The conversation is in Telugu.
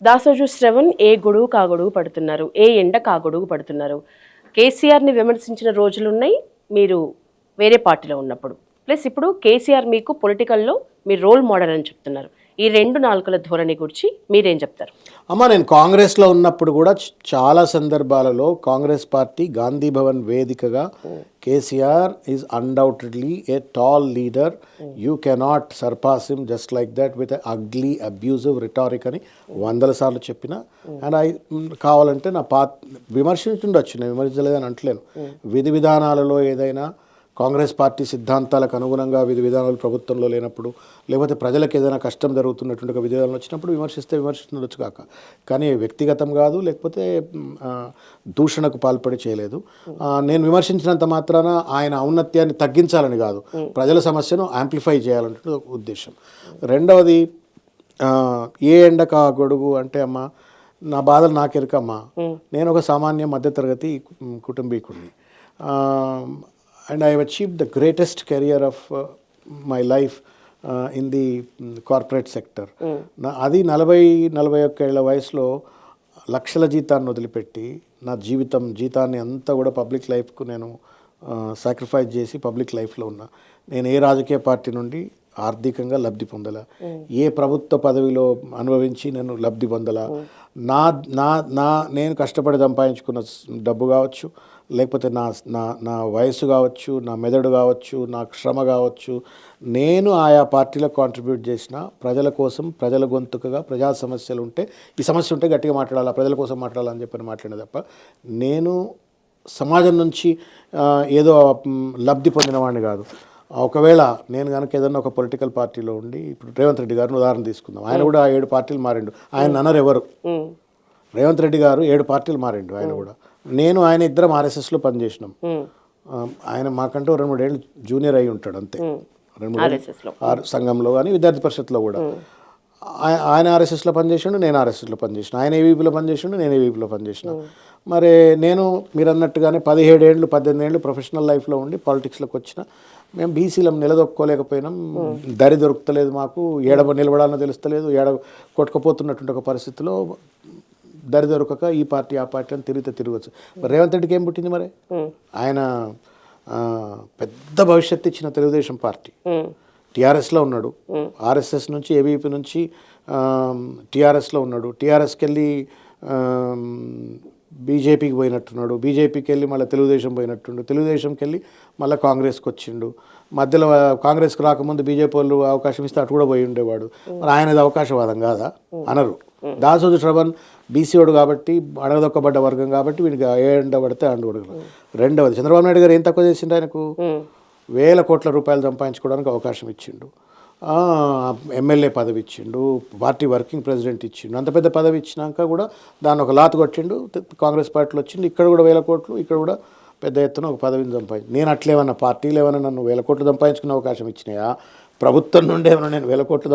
దాసోజు శ్రవణ్ ఏ గొడుగు కాగొడుగు పడుతున్నారు, ఏ ఎండ కాగొడుగు పడుతున్నారు. కేసీఆర్ని విమర్శించిన రోజులున్నాయి మీరు వేరే పార్టీలో ఉన్నప్పుడు, ప్లస్ ఇప్పుడు కేసీఆర్ మీకు పొలిటికల్లో మీ రోల్ మోడల్ అని చెప్తున్నారు. ఈ రెండు నాలుకల ధోరణి గురించి మీరేం చెప్తారు? అమ్మ, నేను కాంగ్రెస్లో ఉన్నప్పుడు కూడా చాలా సందర్భాలలో కాంగ్రెస్ పార్టీ గాంధీ భవన్ వేదికగా KCR is undoubtedly A tall leader, you cannot surpass him just like that with ugly abusive rhetoric అని 100 సార్లు చెప్పిన. అండ్ కావాలంటే నా విమర్శించుండొచ్చు, నేను విమర్శించలేదని అంటలేను. విధి విధానాలలో ఏదైనా కాంగ్రెస్ పార్టీ సిద్ధాంతాలకు అనుగుణంగా విధి విధానాలు ప్రభుత్వంలో లేనప్పుడు, లేకపోతే ప్రజలకు ఏదైనా కష్టం జరుగుతున్నటువంటి ఒక విధి విధానాలు వచ్చినప్పుడు విమర్శించవచ్చు కాక, కానీ వ్యక్తిగతం కాదు, లేకపోతే దూషణకు పాల్పడి చేయలేదు. నేను విమర్శించినంత మాత్రాన ఆయన ఔన్నత్యాన్ని తగ్గించాలని కాదు, ప్రజల సమస్యను యాంప్లిఫై చేయాలనే ఉద్దేశం. రెండవది, ఏ ఎండక గొడుగు అంటే అమ్మ, నా బాధలు నాకెరకమ్మా. నేను ఒక సామాన్య మధ్యతరగతి కుటుంబీకుడిని. And I have achieved the greatest career of my life in the corporate sector. అది 40-41 ఏళ్ల వయసులో లక్షల జీతాన్ని వదిలిపెట్టి నా జీతాన్ని అంతా కూడా పబ్లిక్ లైఫ్కు నేను సాక్రిఫైస్ చేసి పబ్లిక్ లైఫ్లో ఉన్నా. నేను ఏ రాజకీయ పార్టీ నుండి ఆర్థికంగా లబ్ధి పొందల, ఏ ప్రభుత్వ పదవిలో అనుభవించి నేను లబ్ధి పొందల. నేను కష్టపడి సంపాదించుకున్న డబ్బు కావచ్చు, లేకపోతే నా వయసు కావచ్చు, నా మెదడు కావచ్చు, నా శ్రమ కావచ్చు, నేను ఆయా పార్టీలకు కాంట్రిబ్యూట్ చేసిన ప్రజల కోసం, ప్రజల గొంతుకగా ప్రజా సమస్యలు ఉంటే, ఈ సమస్య ఉంటే గట్టిగా మాట్లాడాలా, ప్రజల కోసం మాట్లాడాలని చెప్పని మాట్లాడే తప్ప నేను సమాజం నుంచి ఏదో లబ్ధి పొందిన వాడిని కాదు. ఒకవేళ నేను కనుక ఏదన్నా ఒక పొలిటికల్ పార్టీలో ఉండి, ఇప్పుడు రేవంత్ రెడ్డి గారిని ఉదాహరణ తీసుకుందాం, ఆయన కూడా 7 పార్టీలు మారిండు. ఆయన అనరు ఎవరు, రేవంత్ రెడ్డి గారు 7 పార్టీలు మారిండు. ఆయన కూడా, నేను ఆయన ఇద్దరం ఆర్ఎస్ఎస్లో పనిచేసినాం. ఆయన మాకంటూ 2-3 ఏళ్ళు జూనియర్ అయి ఉంటాడు అంతే, 2-3 సంఘంలో కానీ విద్యార్థి పరిషత్లో కూడా. ఆయన ఆర్ఎస్ఎస్లో పనిచేసిండు, నేను ఆర్ఎస్ఎస్లో పనిచేసిన. ఆయన ఏవీపీలో పనిచేసిండు, నేను ఏవీపీలో పనిచేసిన. మరి నేను మీరు అన్నట్టుగానే 17 ఏళ్ళు 18 ఏళ్ళు ప్రొఫెషనల్ లైఫ్లో ఉండి పాలిటిక్స్లోకి వచ్చిన. మేము బీసీలం నిలదొక్కోలేకపోయినాం, దరి దొరుకుతలేదు మాకు, నిలబడాలని తెలుస్తలేదు, కొట్టుకుపోతున్నటువంటి ఒక పరిస్థితిలో దరి దొరకక ఈ పార్టీ ఆ పార్టీ అని తిరగచ్చు. మరి రేవంత్ రెడ్డికి ఏం పుట్టింది? మరి ఆయన పెద్ద భవిష్యత్తు ఇచ్చిన తెలుగుదేశం పార్టీ, టీఆర్ఎస్లో ఉన్నాడు, ఆర్ఎస్ఎస్ నుంచి ఏబీపీ నుంచి టీఆర్ఎస్లో ఉన్నాడు, టీఆర్ఎస్కి వెళ్ళి బీజేపీకి పోయినట్టున్నాడు, బీజేపీకి వెళ్ళి మళ్ళీ తెలుగుదేశం పోయినట్టుండు, తెలుగుదేశంకి వెళ్ళి మళ్ళీ కాంగ్రెస్కి వచ్చిండు. మధ్యలో కాంగ్రెస్కి రాకముందు బీజేపీ వాళ్ళు అవకాశం ఇస్తే అటు కూడా పోయి ఉండేవాడు. మరి ఆయనది అవకాశవాదం కాదా? అనరు. దాసోజు శ్రవణ్ బీసీఓడు కాబట్టి, అడగదొక్కబడ్డ వర్గం కాబట్టి వీడికి ఎండబడితే అండుగడగలు. రెండవది, చంద్రబాబు నాయుడు గారు ఏం తక్కువ చేసిండు? ఆయనకు 1000 కోట్ల రూపాయలు సంపాదించుకోవడానికి అవకాశం ఇచ్చిండు, ఎమ్మెల్యే పదవి ఇచ్చిండు, పార్టీ వర్కింగ్ ప్రెసిడెంట్ ఇచ్చిండు. అంత పెద్ద పదవి ఇచ్చినాక కూడా దాన్ని ఒక లాతు కొట్టిండు, కాంగ్రెస్ పార్టీలో వచ్చిండు. ఇక్కడ కూడా 1000 కోట్లు, ఇక్కడ కూడా పెద్ద ఎత్తున ఒక పదవిని సంపాదించి. నేను అట్లేమన్నా పార్టీలు ఏమైనా నన్ను 1000 కోట్లు సంపాదించుకునే అవకాశం ఇచ్చినాయా? ప్రభుత్వం నుండి ఏమైనా నేను 1000 కోట్లు